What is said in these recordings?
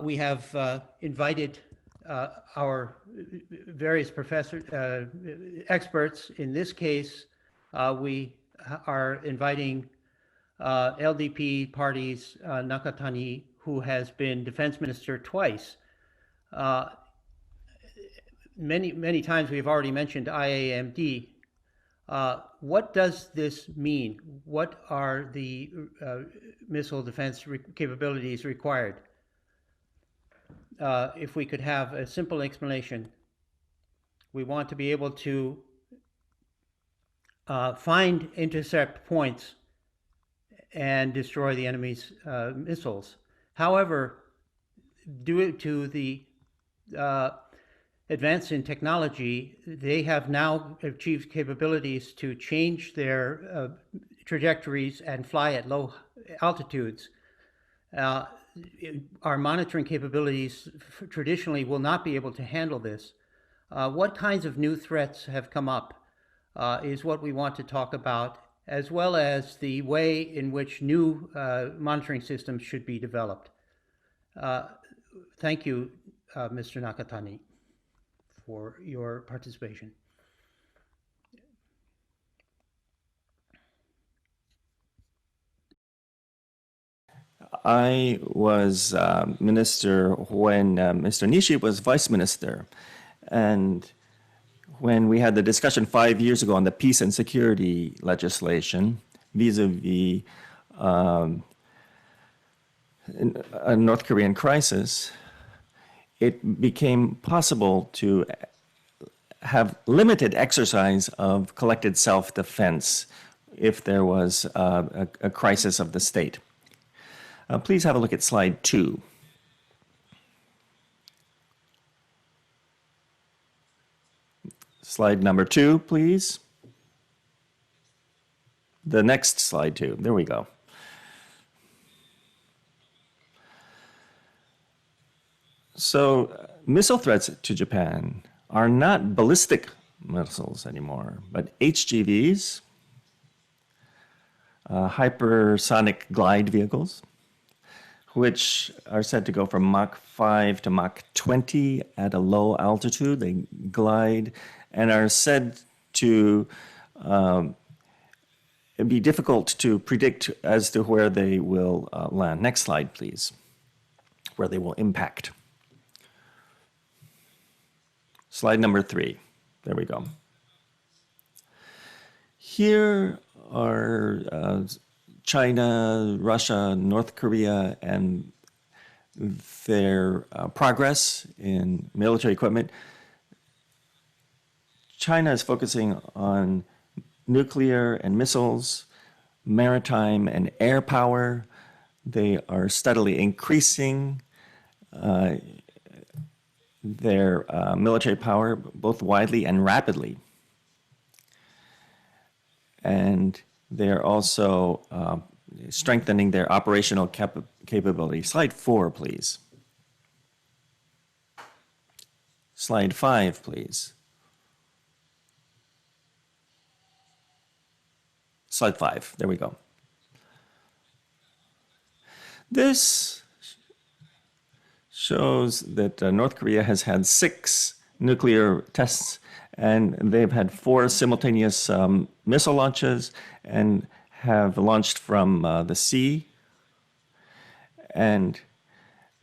We have invited our various experts. In this case, we are inviting LDP party's Nakatani, who has been defense minister twice. Many times we've already mentioned IAMD. What does this mean? What are the missile defense capabilities required? If we could have a simple explanation. We want to be able to find intercept points and destroy the enemy's missiles. However, due to the advance in technology, they have now achieved capabilities to change their trajectories and fly at low altitudes. Our monitoring capabilities traditionally will not be able to handle this. What kinds of new threats have come up is what we want to talk about, as well as the way in which new monitoring systems should be developed. Thank you, Mr. Nakatani, for your participation. I was minister when Mr. Nishi was vice minister. And when we had the discussion 5 years ago on the peace and security legislation vis-a-vis a North Korean crisis, it became possible to have limited exercise of collected self-defense if there was a crisis of the state. Please have a look at slide 2. Slide number 2, please. The next slide 2. There we go. So missile threats to Japan are not ballistic missiles anymore, but HGVs, hypersonic glide vehicles, which are said to go from Mach 5 to Mach 20 at a low altitude. They glide and are said to be difficult to predict as to where they will land. Next slide, please, where they will impact. Slide number 3. There we go. Here are China, Russia, North Korea, and their progress in military equipment. China is focusing on nuclear and missiles, maritime and air power. They are steadily increasing their military power, both widely and rapidly. And they're also strengthening their operational capability. Slide 4, please. Slide 5, please. Slide 5, there we go. This shows that North Korea has had 6 nuclear tests, and they've had 4 simultaneous missile launches and have launched from the sea. And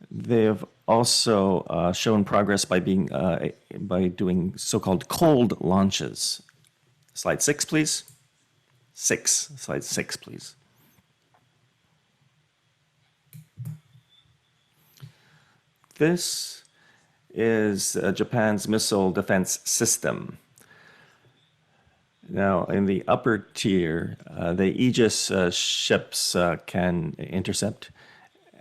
they've also shown progress by doing so-called cold launches. Slide 6, please. Slide 6, please. This is Japan's missile defense system. Now, in the upper tier, the Aegis ships can intercept,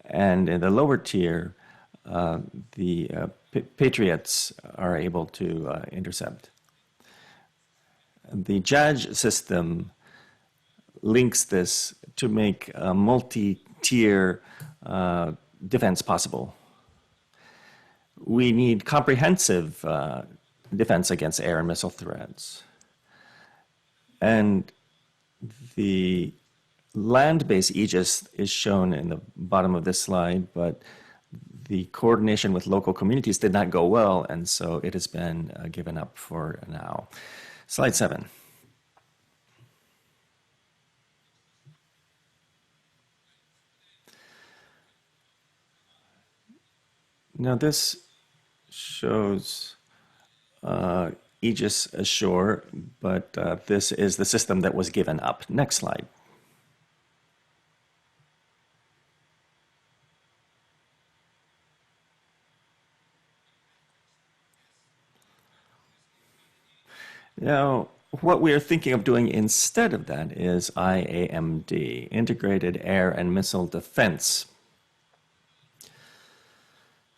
and in the lower tier, the Patriots are able to intercept. The JAJ system links this to make a multi-tier defense possible. We need comprehensive defense against air and missile threats. And the land-based Aegis is shown in the bottom of this slide, but the coordination with local communities did not go well, and so it has been given up for now. Slide 7. Now this shows Aegis Ashore, but this is the system that was given up. Next slide. Now, what we are thinking of doing instead of that is IAMD, Integrated Air and Missile Defense.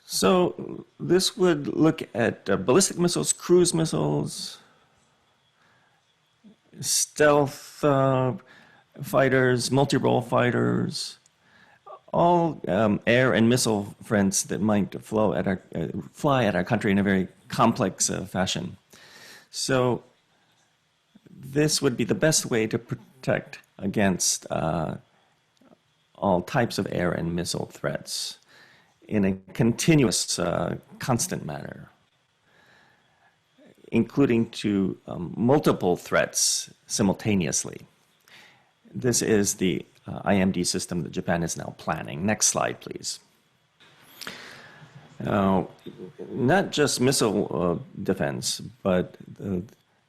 So this would look at ballistic missiles, cruise missiles, stealth fighters, multi-role fighters, all air and missile fronts that might fly at our country in a very complex fashion. So this would be the best way to protect against all types of air and missile threats in a continuous, constant manner, including to multiple threats simultaneously. This is the IMD system that Japan is now planning. Next slide, please. Now, not just missile defense, but the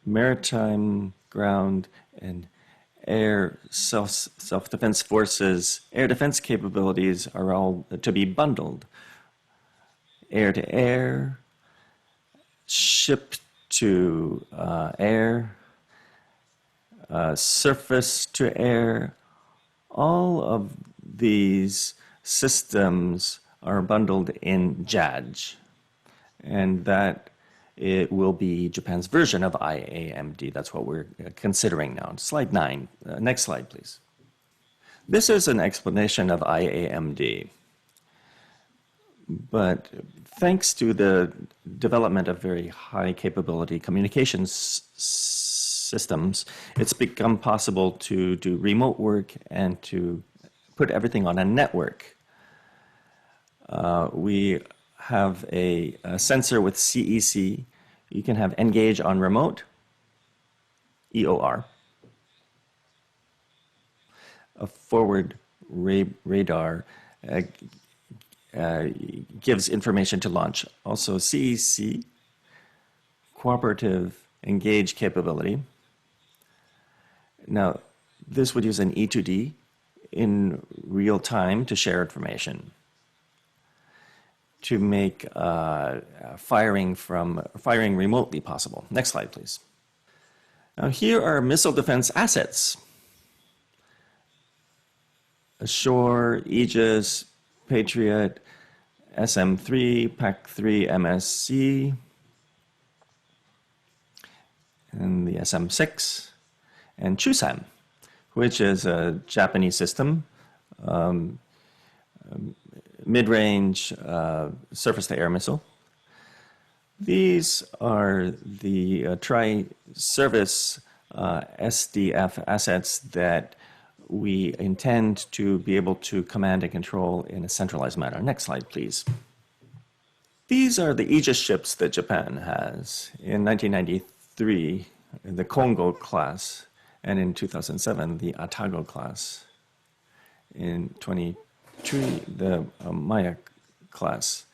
maritime, ground, and air self-defense forces, air defense capabilities are all to be bundled. Air-to-air, ship-to-air, surface-to-air, all of these systems are bundled in JADGE, and that it will be Japan's version of IAMD. That's what we're considering now. Slide 9. Next slide, please. This is an explanation of IAMD. But thanks to the development of very high capability communications systems, it's become possible to do remote work and to put everything on a network. We have a sensor with CEC. You can have engage on remote, EOR. A forward radar gives information to launch. Also CEC, cooperative engage capability. Now, this would use an E2D in real time to share information, to make firing remotely possible. Next slide, please. Now here are missile defense assets. Ashore, Aegis, Patriot, SM-3, PAC-3 MSC, and the SM-6, and Chusam, which is a Japanese system, mid-range surface-to-air missile. These are the tri-service SDF assets that we intend to be able to command and control in a centralized manner. Next slide, please. These are the Aegis ships that Japan has. In 1993, the Kongo class, and in 2007, the Atago class. In 2023, the Maya class,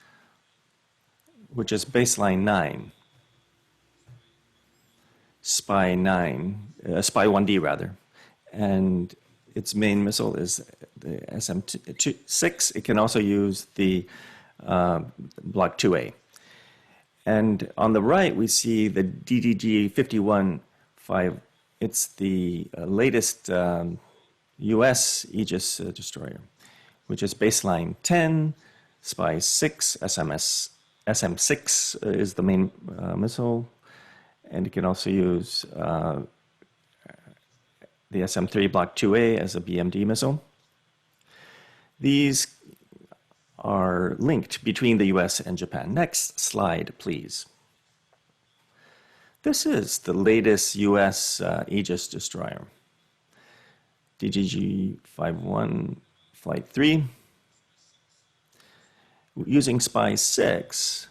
which is baseline 9, Spy 1D rather, and its main missile is the SM-6. It can also use the Block 2A. And on the right, we see the DDG-51-5. It's the latest U.S. Aegis destroyer, which is baseline 10, Spy 6, SM-6 is the main missile, and it can also use the SM-3 Block 2A as a BMD missile. These are linked between the US and Japan. Next slide, please. This is the latest US Aegis destroyer. DGG-51 Flight 3. Using SPY 6,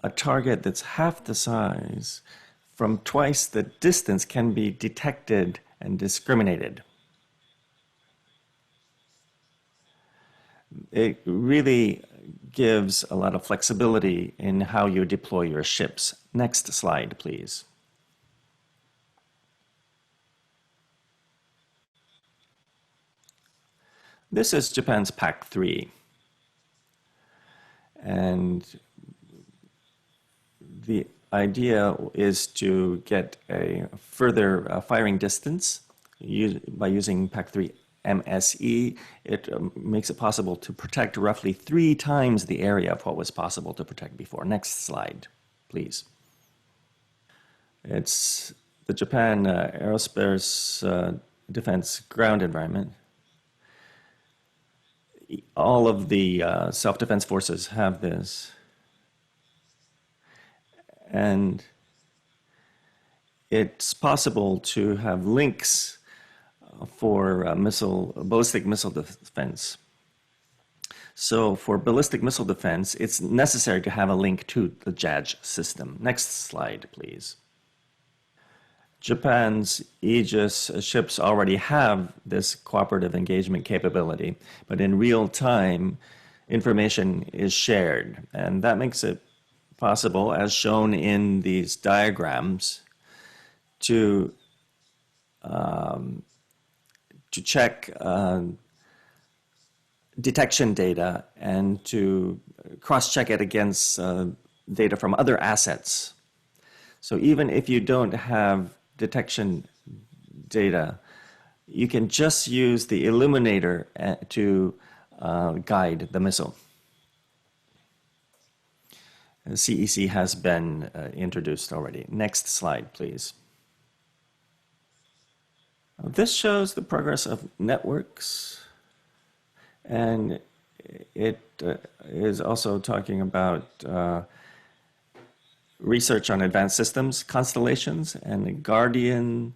a target that's half the size from twice the distance can be detected and discriminated. It really gives a lot of flexibility in how you deploy your ships. Next slide, please. This is Japan's PAC-3. And the idea is to get a further firing distance by using PAC-3 MSE. It makes it possible to protect roughly 3 times the area of what was possible to protect before. Next slide, please. It's the Japan Aerospace Defense Ground Environment. All of the self-defense forces have this. And it's possible to have links for ballistic missile defense. So for ballistic missile defense, it's necessary to have a link to the JADGE system. Next slide, please. Japan's Aegis ships already have this cooperative engagement capability, but in real time, information is shared. And that makes it possible, as shown in these diagrams, to check detection data and to cross-check it against data from other assets. So even if you don't have detection data, you can just use the illuminator to guide the missile. CEC has been introduced already. Next slide, please. This shows the progress of networks, and it is also talking about research on advanced systems, constellations, and Guardian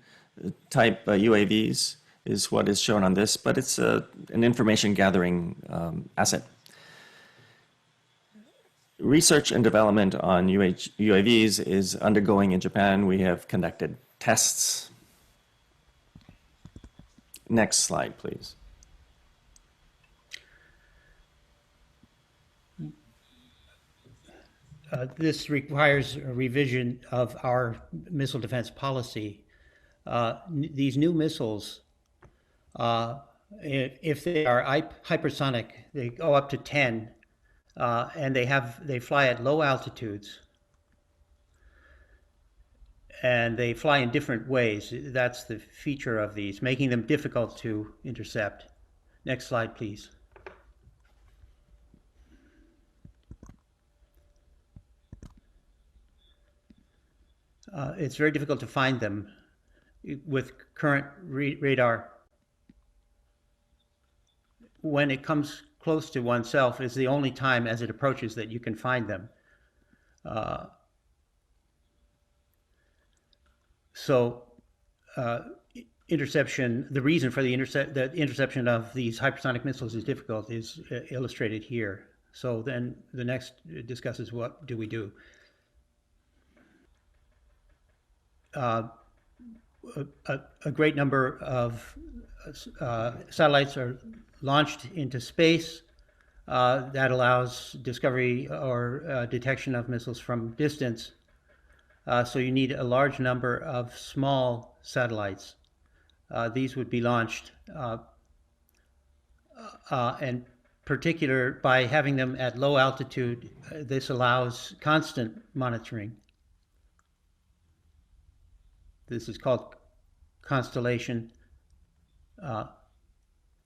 type UAVs is what is shown on this, but it's an information gathering asset. Research and development on UAVs is undergoing in Japan. We have conducted tests. Next slide, please. This requires a revision of our missile defense policy. These new missiles, if they are hypersonic, they go up to 10, and they fly at low altitudes, and they fly in different ways. That's the feature of these, making them difficult to intercept. Next slide, please. It's very difficult to find them with current radar. When it comes close to oneself is the only time as it approaches that you can find them. Interception, the reason for the interception of these hypersonic missiles is difficult is illustrated here. So then the next discusses what do we do. A great number of satellites are launched into space. That allows discovery or detection of missiles from distance. So you need a large number of small satellites. These would be launched, and particular by having them at low altitude, this allows constant monitoring. This is called Constellation.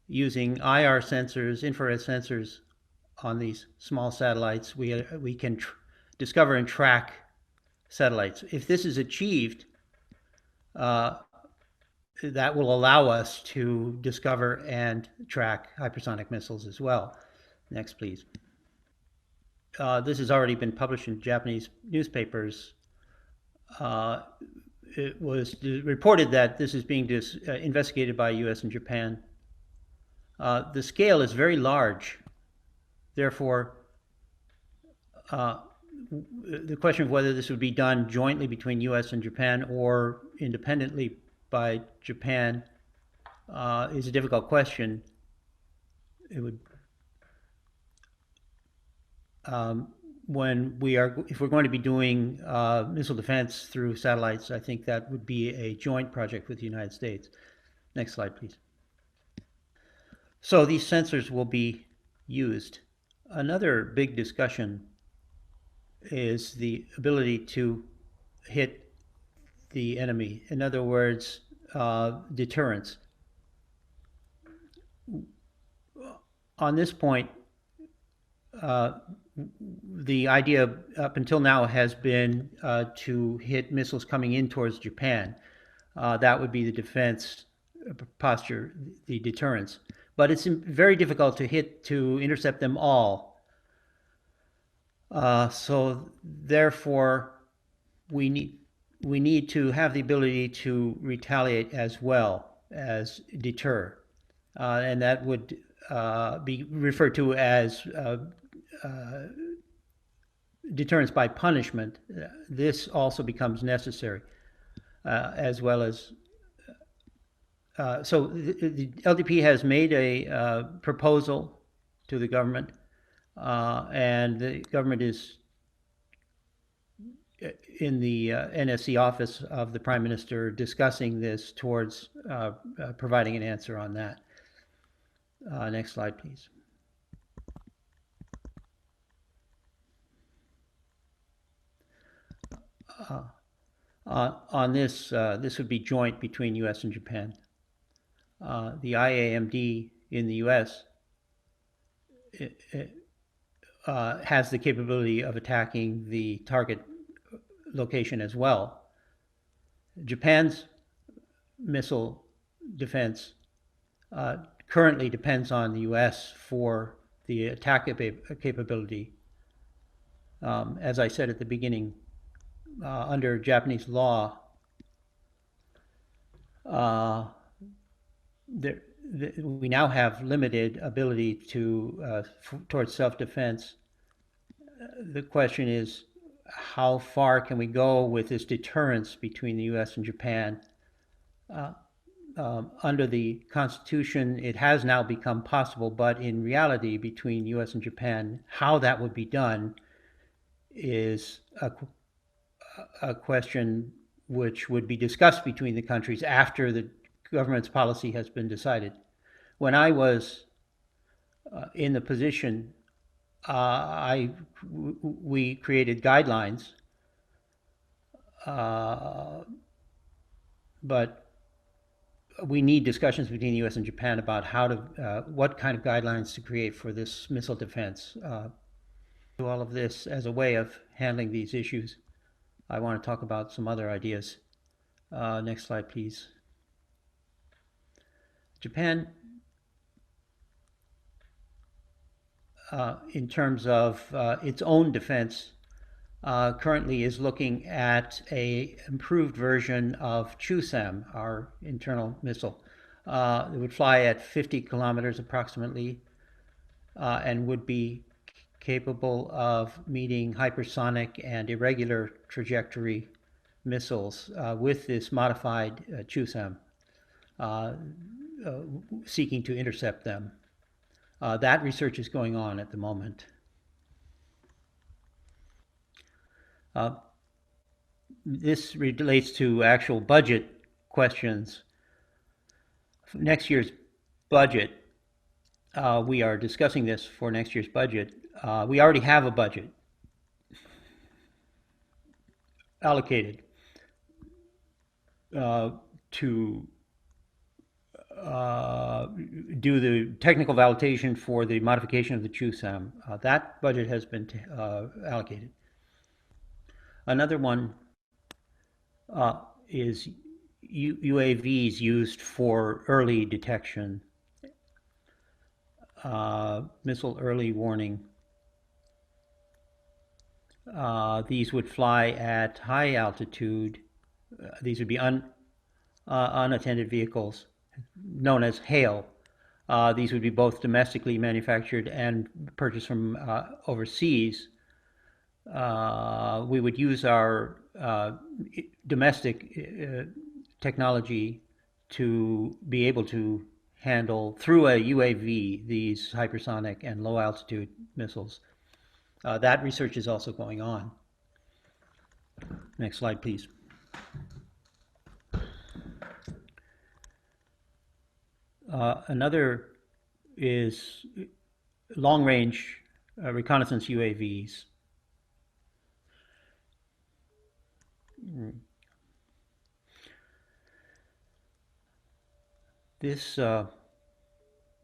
Using IR sensors, infrared sensors on these small satellites, we can discover and track satellites. If this is achieved, that will allow us to discover and track hypersonic missiles as well. Next, please. This has already been published in Japanese newspapers. it was reported that this is being investigated by U.S. and Japan. The scale is very large. Therefore, the question of whether this would be done jointly between U.S. and Japan or independently by Japan is a difficult question. It would, if we're going to be doing missile defense through satellites, I think that would be a joint project with the United States. Next slide, please. So these sensors will be used. Another big discussion is the ability to hit the enemy. In other words, deterrence. On this point, the idea up until now has been to hit missiles coming in towards Japan. That would be the defense posture, the deterrence. But it's very difficult to intercept them all. So therefore, we need to have the ability to retaliate as well as deter, and that would be referred to as deterrence by punishment. This also becomes necessary, as well as. So the LDP has made a proposal to the government, and the government is in the NSC office of the Prime Minister discussing this towards providing an answer on that. Next slide, please. On this, this would be joint between U.S. and Japan. The IAMD in the U.S. Has the capability of attacking the target location as well. Japan's missile defense currently depends on the U.S. for the attack capability. As I said at the beginning, under Japanese law, we now have limited ability towards self-defense. The question is, how far can we go with this deterrence between the U.S. and Japan? Under the Constitution, it has now become possible, but in reality, between U.S. and Japan, how that would be done is a question which would be discussed between the countries after the government's policy has been decided. When I was in the position, we created guidelines, but we need discussions between the U.S. and Japan about what kind of guidelines to create for this missile defense. All of this as a way of handling these issues. I want to talk about some other ideas. Next slide, please. Japan, in terms of its own defense, currently is looking at an improved version of Chusam, our internal missile. It would fly at 50 kilometers approximately, and would be capable of meeting hypersonic and irregular trajectory missiles with this modified Chusam, seeking to intercept them. That research is going on at the moment. This relates to actual budget questions. For next year's budget, we are discussing this for next year's budget. We already have a budget allocated to do the technical validation for the modification of the Chusam. That budget has been allocated. Another one is UAVs used for early detection, missile early warning. These would fly at high altitude these would be unattended vehicles known as HAIL. These would be both domestically manufactured and purchased from overseas. We would use our domestic technology to be able to handle through a UAV these hypersonic and low altitude missiles. That research is also going on. Next slide, please. Another is long-range reconnaissance UAVs. This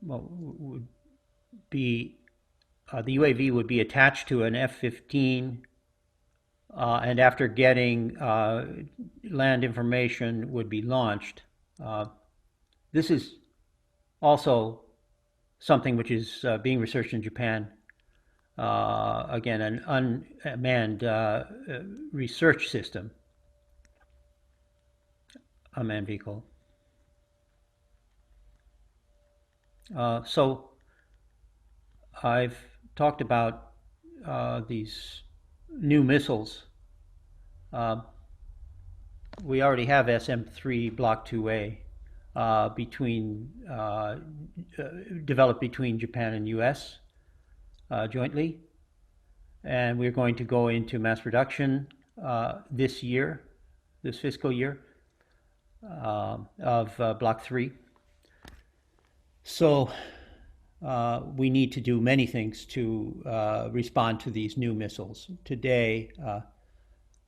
would be the UAV would be attached to an F-15, and after getting land information, would be launched. This is also something which is being researched in Japan. Again, an unmanned research system, unmanned vehicle. So I've talked about these new missiles. We already have SM-3 Block 2A developed between Japan and US jointly. And we're going to go into mass production this year, this fiscal year, of Block 3. So we need to do many things to respond to these new missiles. Today,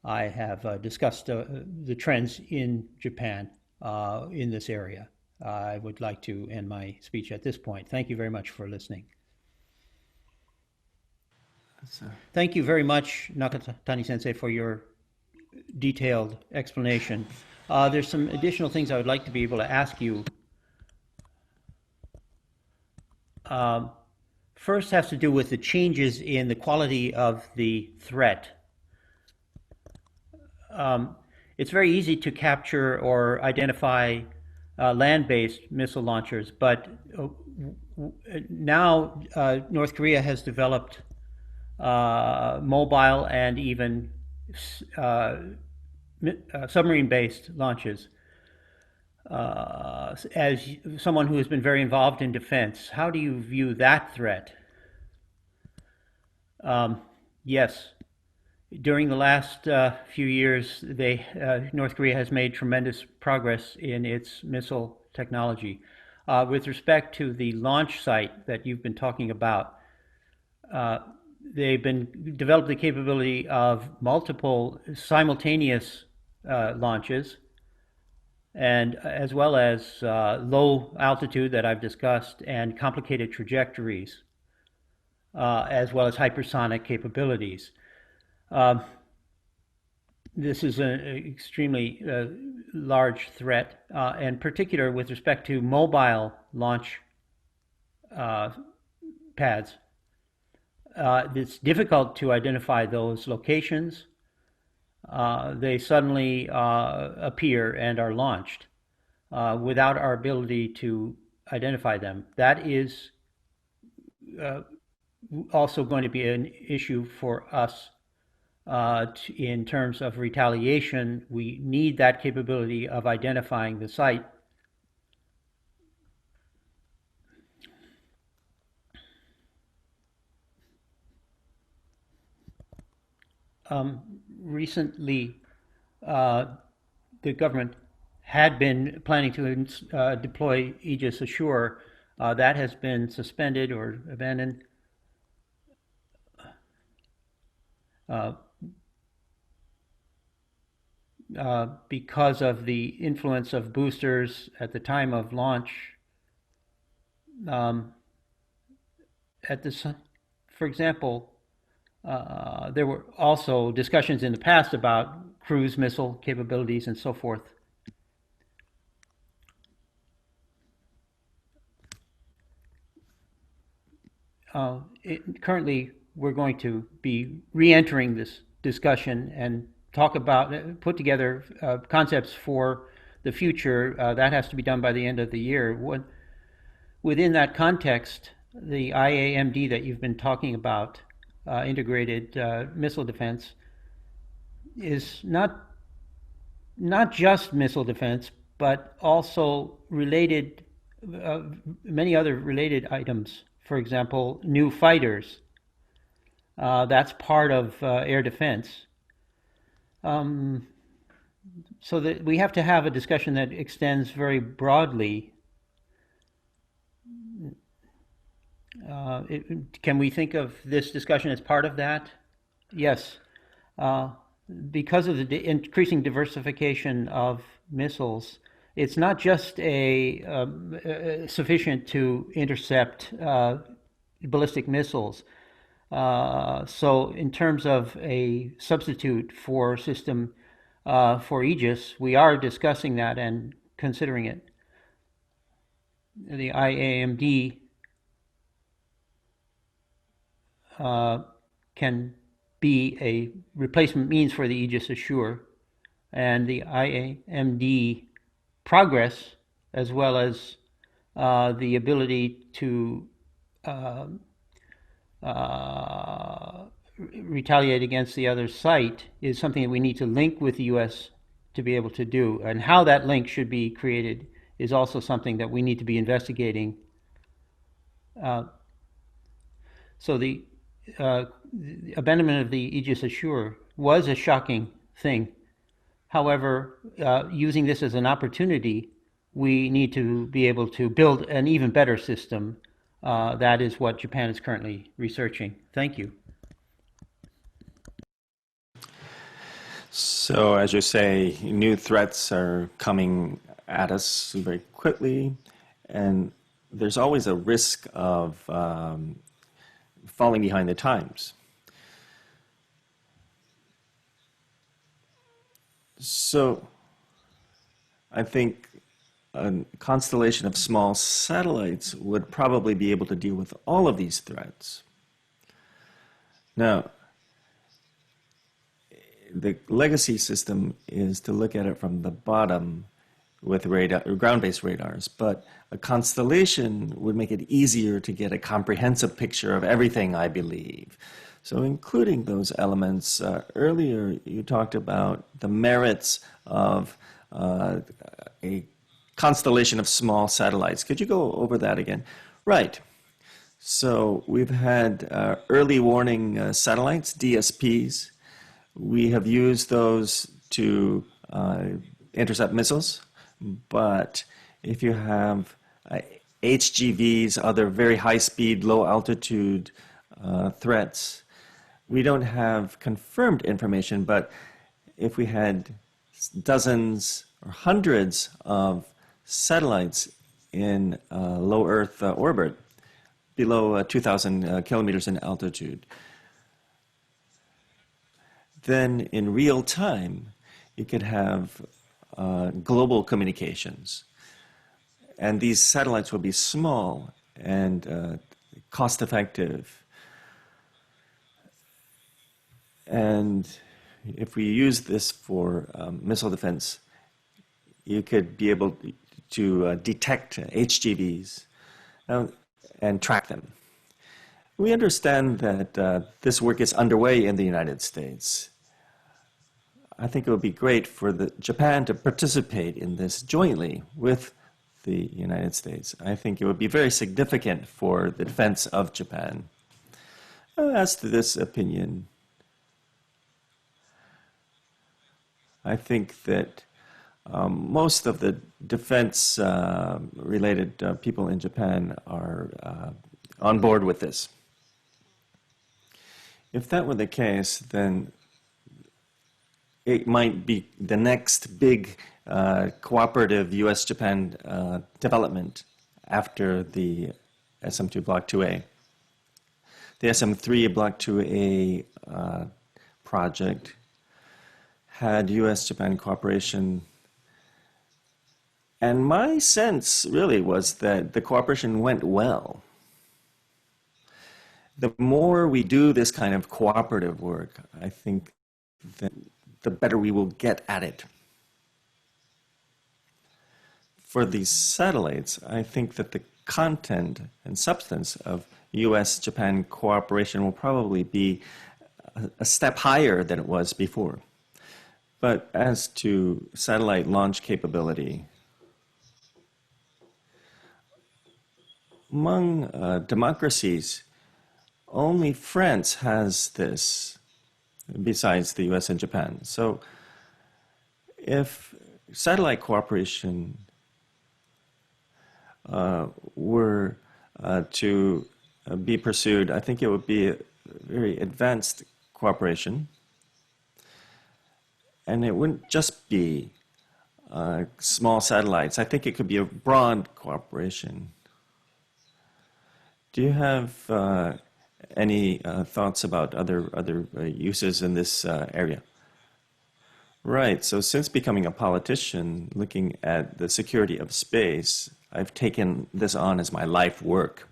I have discussed the trends in Japan in this area. I would like to end my speech at this point. Thank you very much for listening. Thank you very much, Nakatani-sensei, for your detailed explanation. There's some additional things I would like to be able to ask you. First has to do with the changes in the quality of the threat. It's very easy to capture or identify land-based missile launchers, but now North Korea has developed mobile and even submarine-based launches. As someone who has been very involved in defense, how do you view that threat? Yes. During the last few years, North Korea has made tremendous progress in its missile technology. With respect to the launch site that you've been talking about, they've developed the capability of multiple simultaneous launches, and as well as low altitude that I've discussed, and complicated trajectories, as well as hypersonic capabilities. This is an extremely large threat, in particular with respect to mobile launch pads. It's difficult to identify those locations. They suddenly appear and are launched without our ability to identify them. That is also going to be an issue for us in terms of retaliation. We need that capability of identifying the site. Recently, the government had been planning to deploy Aegis Ashore. That has been suspended or abandoned. Because of the influence of boosters at the time of launch. For example, there were also discussions in the past about cruise missile capabilities and so forth. Currently, we're going to be re-entering this discussion and talk about, put together concepts for the future. That has to be done by the end of the year. Within that context, the IAMD that you've been talking about, integrated missile defense, is not just missile defense, but also related, many other related items. For example, new fighters. That's part of air defense. So that we have to have a discussion that extends very broadly. Can we think of this discussion as part of that? Yes. Because of the increasing diversification of missiles, it's not just sufficient to intercept ballistic missiles. So in terms of a substitute for system for Aegis, we are discussing that and considering it. The IAMD can be a replacement means for the Aegis Ashore, and the IAMD progress, as well as the ability to retaliate against the other site, is something that we need to link with the U.S. to be able to do. And how that link should be created is also something that we need to be investigating. So the abandonment of the Aegis Ashore was a shocking thing. However, using this as an opportunity, we need to be able to build an even better system. That is what Japan is currently researching. Thank you. So, as you say, new threats are coming at us very quickly, and there's always a risk of falling behind the times. So, I think a constellation of small satellites would probably be able to deal with all of these threats. Now, the legacy system is to look at it from the bottom with ground-based radars, but a constellation would make it easier to get a comprehensive picture of everything, I believe. So including those elements, earlier you talked about the merits of a constellation of small satellites. Could you go over that again? Right. So we've had early warning satellites, DSPs. We have used those to intercept missiles, but if you have HGVs, other very high-speed, low-altitude threats, we don't have confirmed information, but if we had dozens or hundreds of satellites in low Earth orbit, below 2,000 kilometers in altitude, then in real time, you could have global communications. And these satellites will be small and cost-effective. And if we use this for missile defense, you could be able to detect HGVs and track them. We understand that this work is underway in the United States. I think it would be great for Japan to participate in this jointly with the United States. I think it would be very significant for the defense of Japan. As to this opinion, I think that most of the defense-related people in Japan are on board with this. If that were the case, then it might be the next big cooperative U.S.-Japan development after the SM-2 Block 2A. The SM-3 Block 2A project had U.S.-Japan cooperation, and my sense really was that the cooperation went well. The more we do this kind of cooperative work, I think that the better we will get at it. For these satellites, I think that the content and substance of U.S.-Japan cooperation will probably be a step higher than it was before. But as to satellite launch capability, among democracies, only France has this, besides the US and Japan. So if satellite cooperation were to be pursued, I think it would be a very advanced cooperation. And it wouldn't just be small satellites. I think it could be a broad cooperation. Do you have any thoughts about other uses in this area? Right. So since becoming a politician, looking at the security of space, I've taken this on as my life work.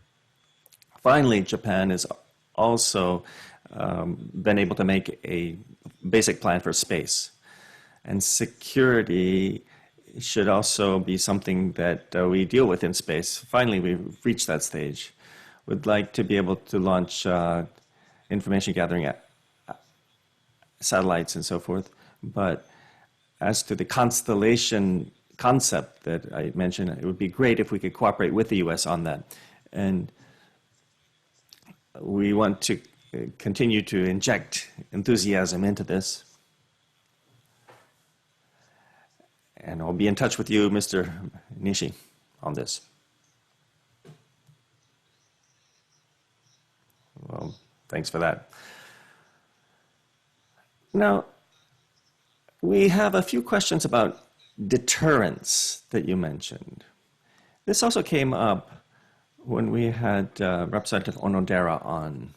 Finally, Japan has also been able to make a basic plan for space. And security should also be something that we deal with in space. Finally, we've reached that stage. We'd like to be able to launch information gathering satellites and so forth. But as to the Constellation concept that I mentioned, it would be great if we could cooperate with the US on that. And we want to continue to inject enthusiasm into this. And I'll be in touch with you, Mr. Nishi, on this. Well, thanks for that. Now, we have a few questions about deterrence that you mentioned. This also came up when we had Representative Onodera on.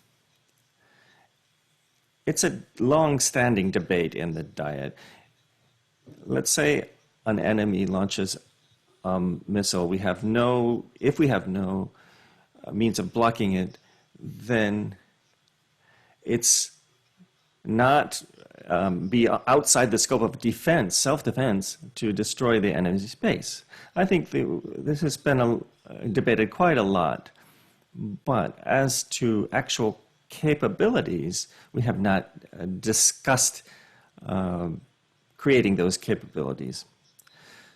It's a long-standing debate in the Diet. Let's say an enemy launches a missile. If we have no means of blocking it, then it's not be outside the scope of defense, self-defense, to destroy the enemy's base. I think this has been debated quite a lot. But as to actual capabilities, we have not discussed creating those capabilities.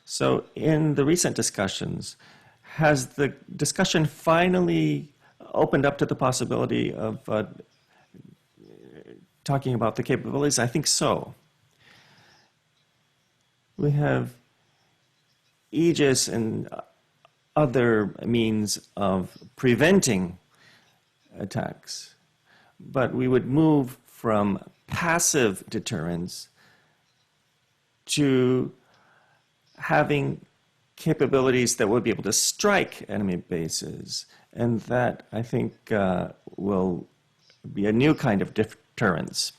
So in the recent discussions, has the discussion finally opened up to the possibility of talking about the capabilities? I think so. We have Aegis and other means of preventing attacks, but we would move from passive deterrence to having capabilities that would be able to strike enemy bases. And that, I think, will be a new kind of deterrence.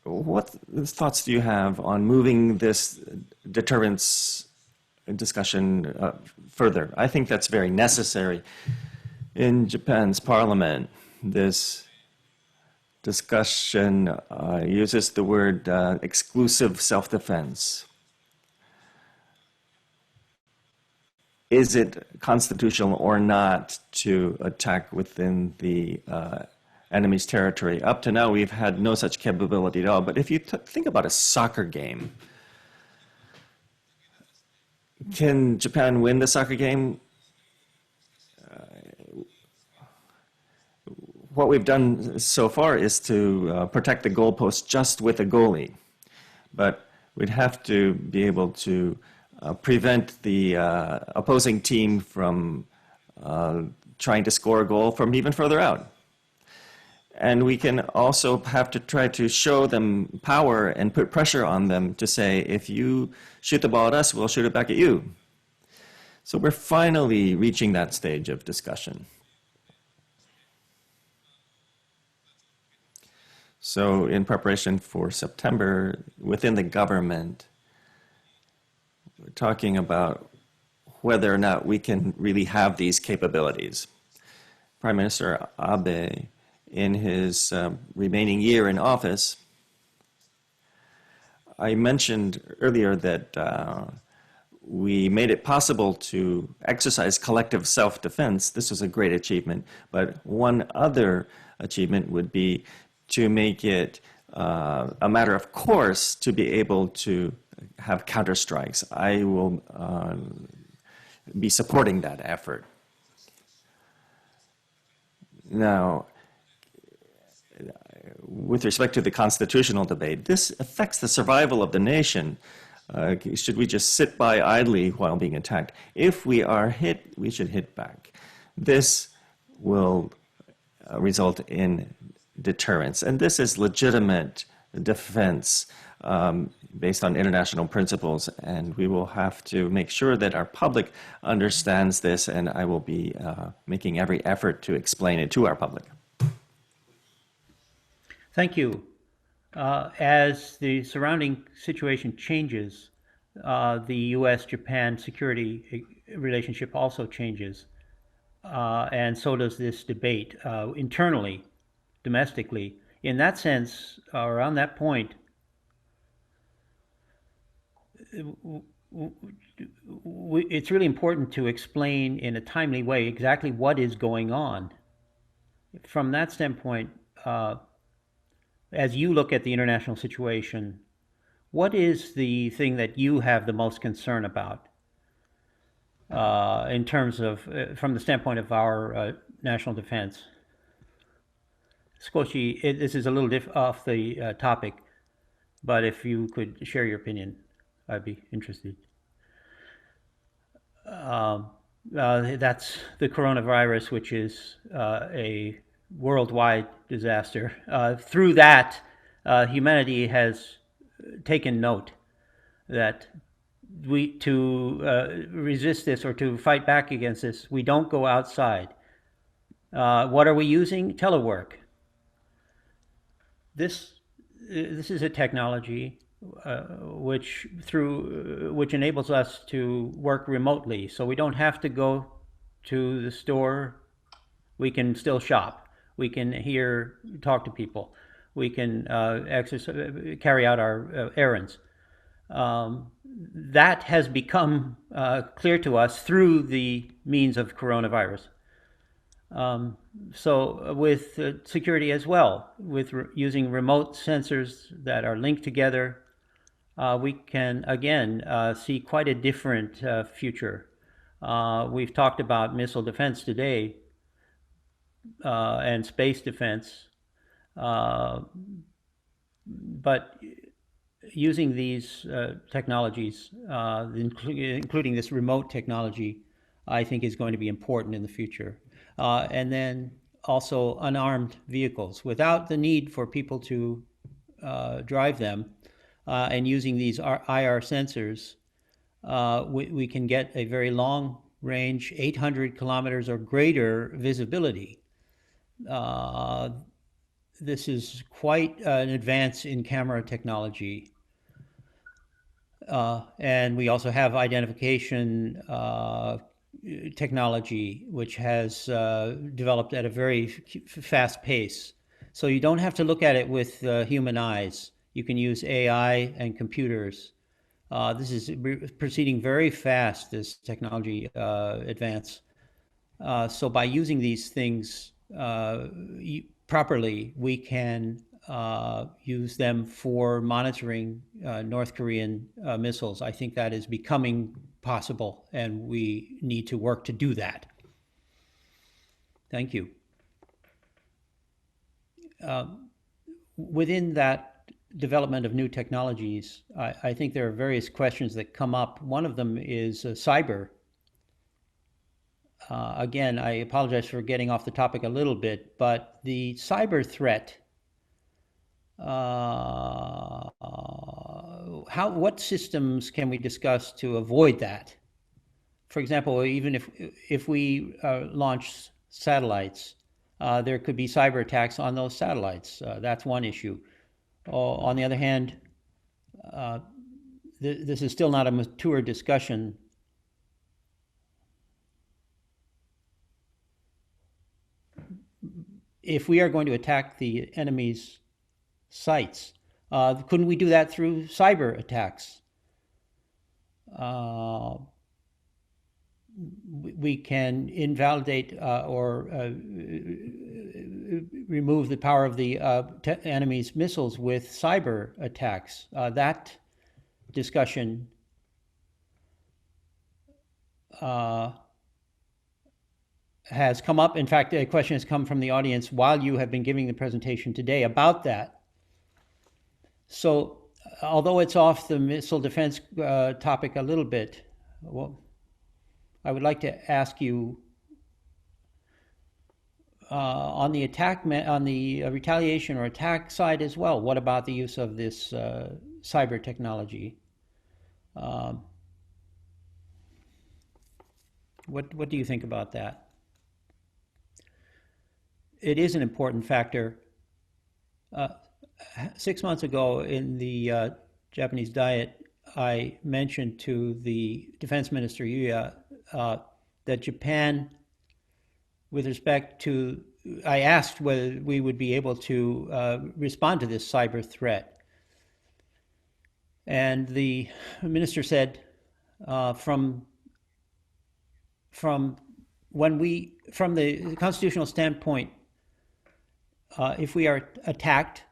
What thoughts do you have on moving this deterrence discussion further? I think that's very necessary. In Japan's parliament, this discussion uses the word exclusive self-defense. Is it constitutional or not to attack within the enemy's territory? Up to now, we've had no such capability at all. But if you think about a soccer game, can Japan win the soccer game? What we've done so far is to protect the goalpost just with a goalie. But we'd have to be able to prevent the opposing team from trying to score a goal from even further out. And we can also have to try to show them power and put pressure on them to say, if you shoot the ball at us, we'll shoot it back at you. So we're finally reaching that stage of discussion. So in preparation for September, within the government, we're talking about whether or not we can really have these capabilities. Prime Minister Abe in his remaining year in office. I mentioned earlier that we made it possible to exercise collective self-defense. This was a great achievement, but one other achievement would be to make it a matter of course to be able to have counterstrikes. I will be supporting that effort. Now, with respect to the constitutional debate, this affects the survival of the nation. Should we just sit by idly while being attacked? If we are hit, we should hit back. This will result in deterrence, and this is legitimate defense based on international principles, and we will have to make sure that our public understands this, and I will be making every effort to explain it to our public. Thank you. As the surrounding situation changes, the U.S.-Japan security relationship also changes, and so does this debate internally, domestically. In that sense, around that point, it's really important to explain in a timely way exactly what is going on. From that standpoint, as you look at the international situation, what is the thing that you have the most concern about in terms of, from the standpoint of our national defense? Skoshi, this is a little off the topic, but if you could share your opinion, I'd be interested. That's the coronavirus, which is a worldwide disaster. Through that, humanity has taken note that to resist this or to fight back against this, we don't go outside. What are we using? Telework. This is a technology which enables us to work remotely, so we don't have to go to the store. We can still shop. We can talk to people. We can carry out our errands. That has become clear to us through the means of coronavirus. So with security as well, with using remote sensors that are linked together, we can again see quite a different future. We've talked about missile defense today and space defense, but using these technologies, including this remote technology, I think is going to be important in the future. And then also unarmed vehicles without the need for people to drive them, and using these IR sensors, we can get a very long range, 800 kilometers or greater visibility. This is quite an advance in camera technology. And we also have identification technology, which has developed at a very fast pace. So you don't have to look at it with human eyes. You can use AI and computers. This is proceeding very fast, this technology advance. So by using these things properly, we can use them for monitoring North Korean missiles. I think that is becoming possible, and we need to work to do that. Thank you. Within that development of new technologies, I think there are various questions that come up. One of them is cyber. Again, I apologize for getting off the topic a little bit, but the cyber threat, what systems can we discuss to avoid that? For example, even if we launch satellites, there could be cyber attacks on those satellites. That's one issue. On the other hand, this is still not a mature discussion. if we are going to attack the enemy's sites, couldn't we do that through cyber attacks? We can invalidate or remove the power of the enemy's missiles with cyber attacks. That discussion has come up. In fact, a question has come from the audience while you have been giving the presentation today about that. So, although it's off the missile defense topic a little bit, well, I would like to ask you on the attack, on the retaliation or attack side as well. What about the use of this cyber technology? What do you think about that? It is an important factor. 6 months ago in the Japanese Diet, I mentioned to the defense minister, Yuya, that Japan, with respect to, I asked whether we would be able to respond to this cyber threat. And the minister said, from the constitutional standpoint, if we are attacked,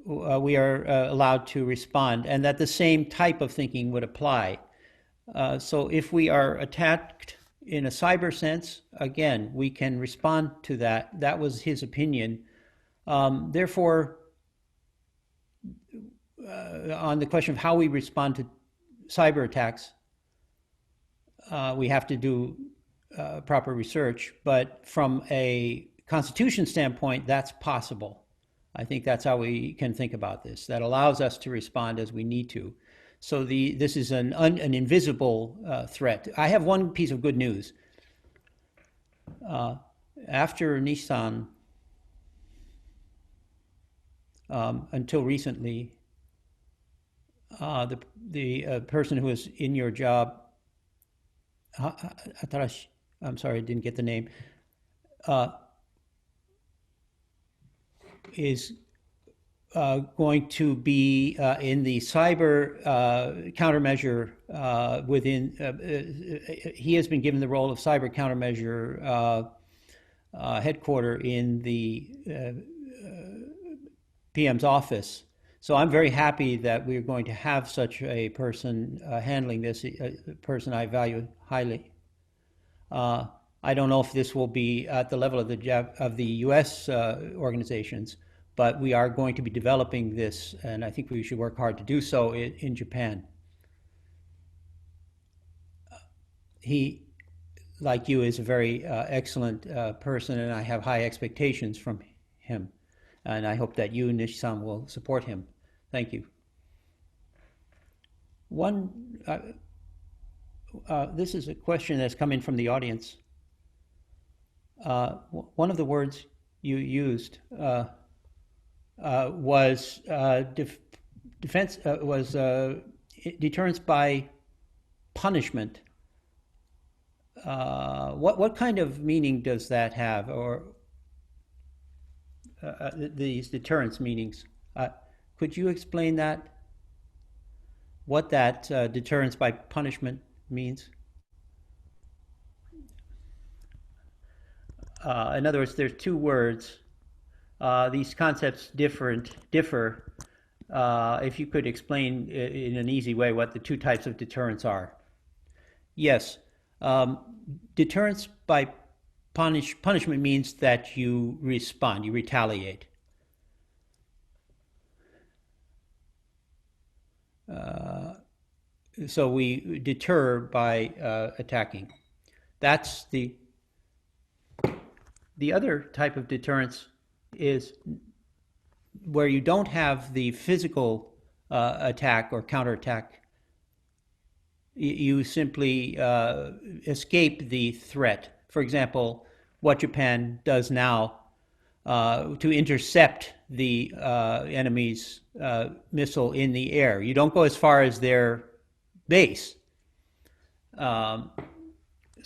we are allowed to respond, and that the same type of thinking would apply. So if we are attacked in a cyber sense, again, we can respond to that. That was his opinion. Therefore, on the question of how we respond to cyber attacks, we have to do proper research. But from a Constitution standpoint, that's possible. I think that's how we can think about this. That allows us to respond as we need to. So this is an invisible threat. I have one piece of good news. After Nissan, until recently, the person who was in your job, I'm sorry, I didn't get the name, is going to be in the cyber countermeasure he has been given the role of cyber countermeasure headquarter in the PM's office. So I'm very happy that we're going to have such a person handling this, a person I value highly. I don't know if this will be at the level of the U.S. Organizations, but we are going to be developing this, and I think we should work hard to do so in Japan. He, like you, is a very excellent person, and I have high expectations from him. And I hope that you, Nishi-san, will support him. Thank you. This is a question that's come in from the audience. One of the words you used was defense, was deterrence by punishment. What kind of meaning does that have, or these deterrence meanings? Could you explain that? What that deterrence by punishment means? In other words, there's two words. These concepts differ. If you could explain in an easy way what the two types of deterrence are. Yes. Deterrence by punishment means that you respond, you retaliate. So we deter by attacking. That's the other type of deterrence is where you don't have the physical attack or counterattack. You simply escape the threat. For example, what Japan does now to intercept the enemy's missile in the air. You don't go as far as their base.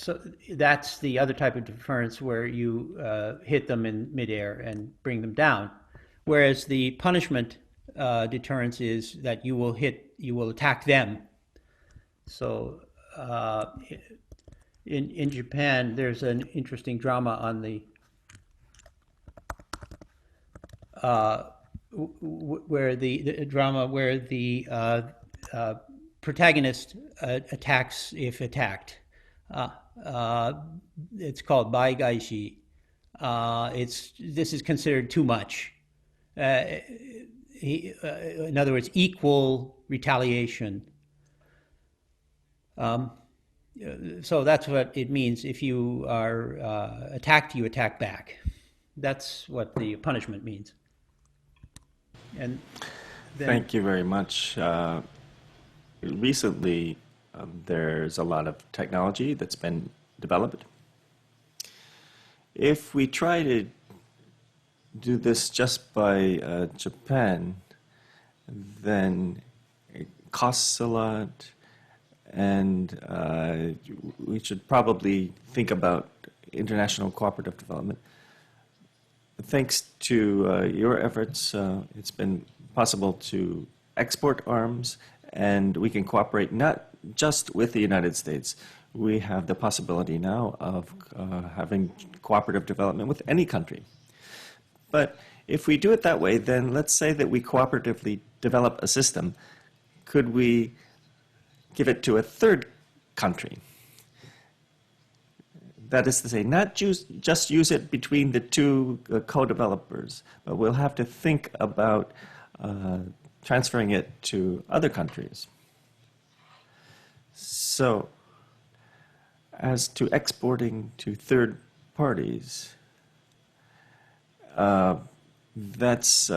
So that's the other type of deterrence where you hit them in midair and bring them down. Whereas the punishment deterrence is that you will attack them. So in Japan, there's an interesting drama on the where the drama where the protagonist attacks if attacked. It's called baigaishi. This is considered too much. In other words, equal retaliation. So that's what it means. If you are attacked, you attack back. That's what the punishment means. And then, Thank you very much. Recently, there's a lot of technology that's been developed. If we try to do this just by Japan, then it costs a lot, and we should probably think about international cooperative development. Thanks to your efforts, it's been possible to export arms, and we can cooperate not just with the United States. We have the possibility now of having cooperative development with any country. But if we do it that way, then let's say that we cooperatively develop a system. Could we give it to a third country? That is to say, not just use it between the two co-developers, but we'll have to think about transferring it to other countries. So, as to exporting to third parties, if that's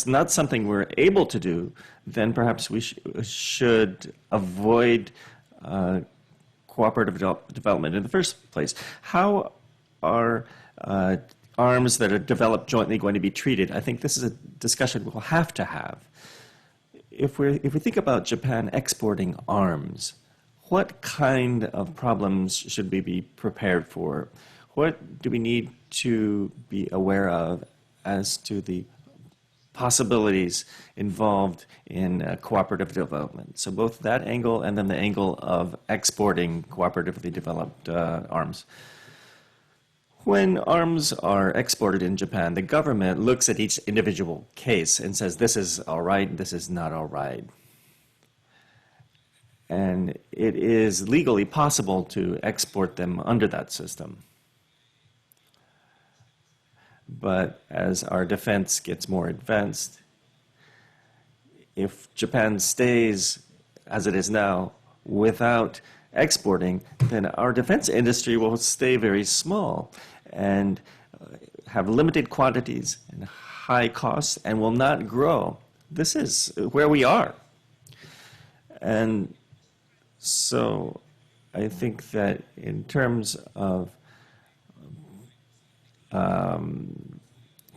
not something we're able to do, then perhaps we should avoid cooperative development in the first place. How are arms that are developed jointly going to be treated? I think this is a discussion we'll have to have. If we think about Japan exporting arms, what kind of problems should we be prepared for? What do we need to be aware of as to the possibilities involved in cooperative development? So both that angle and then the angle of exporting cooperatively developed arms. When arms are exported in Japan, the government looks at each individual case and says, this is all right, this is not all right. And it is legally possible to export them under that system. But as our defense gets more advanced, if Japan stays as it is now without exporting, then our defense industry will stay very small and have limited quantities and high costs and will not grow. This is where we are. And so I think that in terms of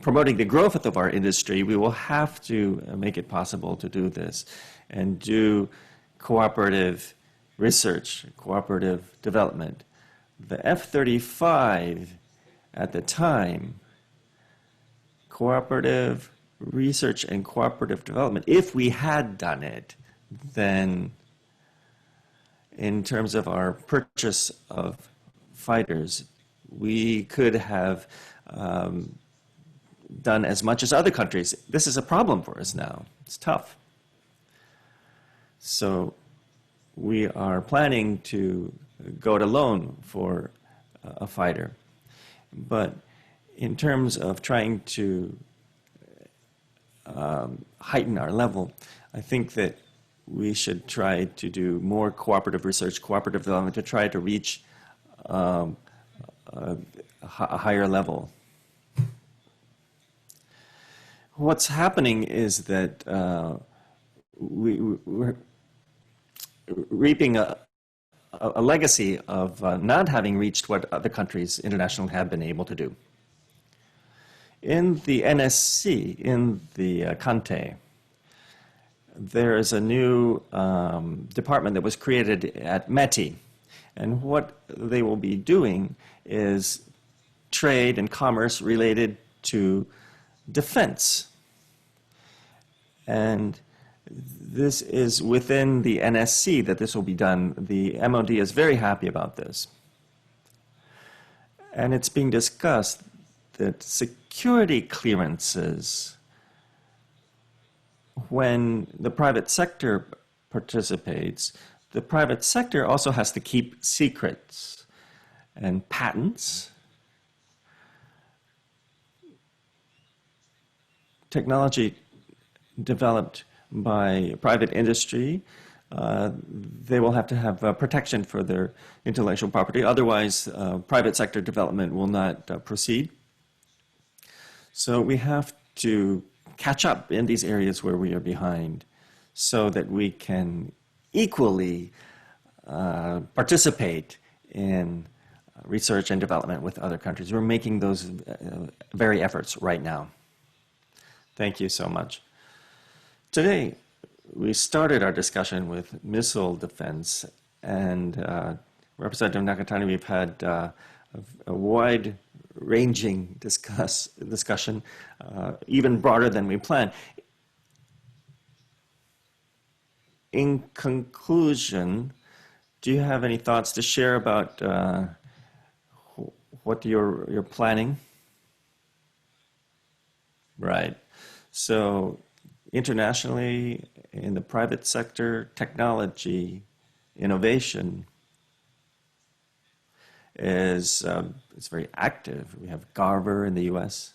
promoting the growth of our industry, we will have to make it possible to do this and do cooperative research, cooperative development. The F-35 at the time, cooperative research and cooperative development, if we had done it, then in terms of our purchase of fighters, we could have done as much as other countries. This is a problem for us now. It's tough. So we are planning to go it alone for a fighter. But in terms of trying to heighten our level, I think that we should try to do more cooperative research, cooperative development to try to reach a higher level. What's happening is that we're reaping a legacy of not having reached what other countries internationally have been able to do. In the NSC, in the Kante, there is a new department that was created at METI, And what they will be doing is trade and commerce related to defense. And this is within the NSC that this will be done. The MOD is very happy about this. And it's being discussed that security clearances, when the private sector participates, the private sector also has to keep secrets and patents. Technology developed by private industry, they will have to have protection for their intellectual property. Otherwise, private sector development will not proceed. So we have to catch up in these areas where we are behind so that we can equally participate in research and development with other countries. We're making those very efforts right now. Thank you so much. Today, we started our discussion with missile defense, and Representative Nakatani, we've had a wide-ranging discussion, even broader than we planned. In conclusion, do you have any thoughts to share about what you're planning? Right. So internationally, in the private sector, technology, innovation is it's very active. We have Garver in the US.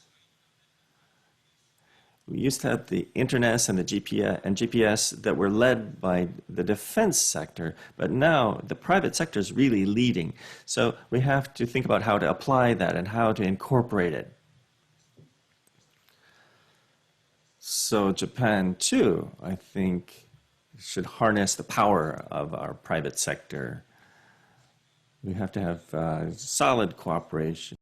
We used to have the internet and the GPS that were led by the defense sector, but now the private sector is really leading. So we have to think about how to apply that and how to incorporate it. So Japan, too, I think, should harness the power of our private sector. We have to have solid cooperation.